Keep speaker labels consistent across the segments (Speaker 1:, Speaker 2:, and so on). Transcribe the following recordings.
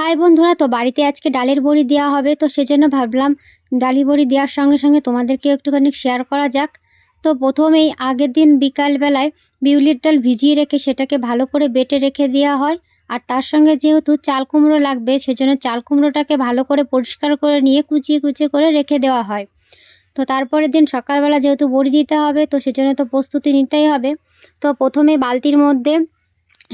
Speaker 1: High বন্ধুরা, তো বাড়িতে আজকে ডালের বড়ি দেওয়া হবে, তো সেজন্য ভাবলাম ডালি বড়ি দেওয়ার সঙ্গে সঙ্গে তোমাদেরকেও একটুখানি শেয়ার করা যাক। তো প্রথমেই আগের দিন বিকালবেলায় বিউলির ডাল ভিজিয়ে রেখে সেটাকে ভালো করে বেটে রেখে দেওয়া হয়। আর তার সঙ্গে যেহেতু চাল কুমড়ো লাগবে, সেজন্য চাল কুমড়োটাকে ভালো করে পরিষ্কার করে নিয়ে কুচিয়ে কুচিয়ে করে রেখে দেওয়া হয়। তো তারপরের দিন সকালবেলা যেহেতু বড়ি দিতে হবে, তো সেজন্য তো প্রস্তুতি নিতেই হবে। তো প্রথমে বালতির মধ্যে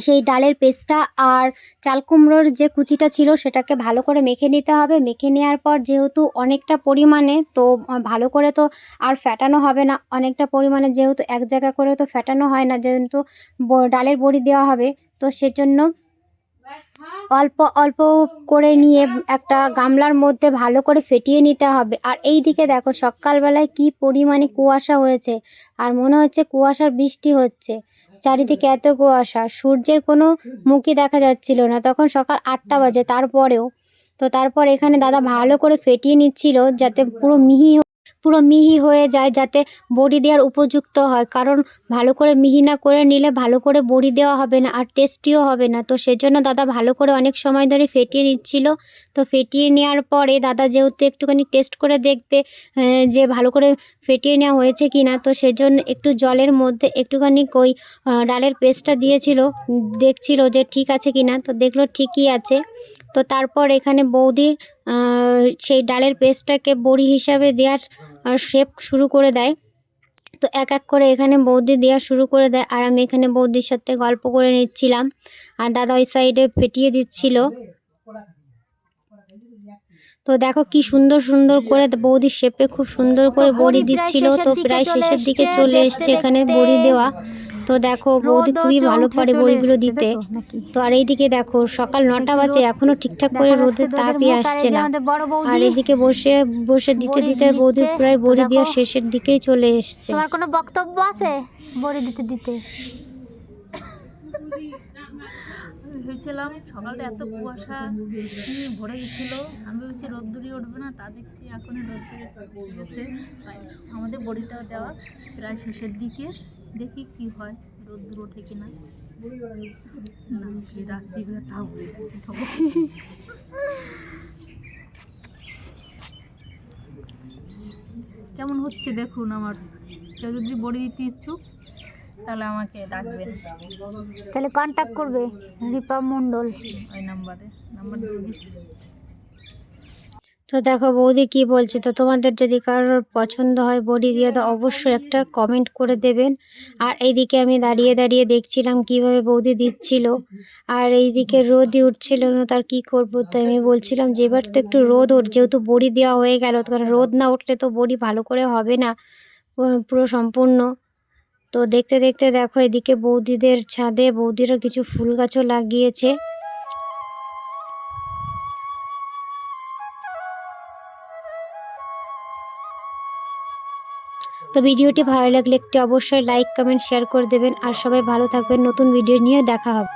Speaker 1: সেই ডালের পেস্টটা আর চাল কুমড়োর যে কুচিটা ছিল সেটাকে ভালো করে মেখে নিতে হবে। মেখে নেওয়ার পর যেহেতু অনেকটা পরিমাণে, তো ভালো করে তো আর ফ্যাটানো হবে না, অনেকটা পরিমাণে যেহেতু এক জায়গা করে তো ফ্যাটানো হয় না, যেহেতু ডালের বড়ি দেওয়া হবে। তো সেজন্য অল্প অল্প করে নিয়ে একটা গামলার মধ্যে ভালো করে ফেটিয়ে নিতে হবে। আর এই দিকে দেখো সকালবেলায় কি পরিমাণে কুয়াশা হয়েছে, আর মনে হচ্ছে কুয়াশার বৃষ্টি হচ্ছে। চারিদিকে এত কুয়াশা, সূর্যের কোনো মুখই দেখা যাচ্ছিল না। তখন সকাল 8টা বাজে, তারপরেও তো তারপর এখানে দাদা ভালো করে ফেটিয়ে নিচ্ছিল যাতে পুরো মিহি হয়ে যায়, যাতে বড়ি দেওয়ার উপযুক্ত হয়। কারণ ভালো করে মিহি না করে নিলে ভালো করে বড়ি দেওয়া হবে না আর টেস্টিও হবে না। তো সেজন্য দাদা ভালো করে অনেক সময় ধরে ফেটিয়ে নিচ্ছিল। তো ফেটিয়ে নেওয়ার পরে দাদা যেহেতু একটুখানি টেস্ট করে দেখবে যে ভালো করে ফেটিয়ে নেওয়া হয়েছে কি না, তো সেজন্য একটু জলের মধ্যে একটুখানি ওই ডালের পেস্টটা দিয়েছিল, দেখছিল যে ঠিক আছে কি না। তো দেখলো ঠিকই আছে। তো তারপর এখানে বৌদি সেই ডালের পেস্টটাকে বড়ি হিসাবে দেওয়ার শেপ শুরু করে দেয়। তো এক এক করে এখানে বৌদি দেওয়া শুরু করে দেয়, আর আমি এখানে বৌদির সাথে গল্প করে নিচ্ছিলাম, আর দাদা ওই সাইডে ফেটিয়ে দিচ্ছিল। তো দেখো কি সুন্দর সুন্দর করে বৌদির শেপে খুব সুন্দর করে বড়ি দিচ্ছিল। তো প্রায় শেষের দিকে চলে এসছে এখানে বড়ি দেওয়া। তো দেখো বৌদি খুবই ভালো পারে বড়িগুলো দিতে। তো আর এইদিকে দেখো সকাল 9টা বাজে, এখনো ঠিকঠাক করে রোদের তাপই আসছে না। আর এদিকে বসে বসে দিতে দিতে বৌদি প্রায় বড়ি দেওয়া শেষের দিকেই চলে এসছে।
Speaker 2: তোমার কোনো বক্তব্য আছে বড়ি দিতে দিতে?
Speaker 3: হয়েছিলাম সকালটা এত কুয়াশা ভরে গেছিল, আমি ভেবেছি রোদ্দুরি উঠবে না, তা দেখছি এখনই রোদ্দুরি উঠেছে। তাই আমাদের বড়িটা দেওয়া প্রায় শেষের দিকে, দেখি কি হয়, রোদ্দুর ওঠে কিনা। রাত্রিবেলা তাও কেমন হচ্ছে দেখুন। আমার কেউ যদি বড়ি দিতে ইচ্ছুক তাহলে আমাকে ডাকবেন,
Speaker 2: তাহলে কন্ট্যাক্ট করবে রিপা মণ্ডল
Speaker 3: ওই নাম্বার দিয়ে দিচ্ছি।
Speaker 1: তো দেখো বৌদি কি বলছে। তো তোমাদের যদি কারোর পছন্দ হয় বড়ি দিয়ে, তো অবশ্যই একটা কমেন্ট করে দেবেন। আর এইদিকে আমি দাঁড়িয়ে দাঁড়িয়ে দেখছিলাম কিভাবে বৌদি দিচ্ছিল, আর এইদিকে রোদই উঠছিল না, তার কি করবো। তো আমি বলছিলাম যে এবার তো একটু রোদ ওঠ, যেহেতু বড়ি দেওয়া হয়ে গেল, কারণ রোদ না উঠলে তো বড়ি ভালো করে হবে না পুরো সম্পূর্ণ। তো দেখতে দেখতে দেখো এদিকে বৌদিদের ছাদে বৌদিরা কিছু ফুল গাছও লাগিয়েছে। তো ভিডিওটি ভালো লাগলে একটি অবশ্যই লাইক কমেন্ট শেয়ার করে দেবেন, আর সবাই ভালো থাকবেন। নতুন ভিডিও নিয়ে দেখা হবে।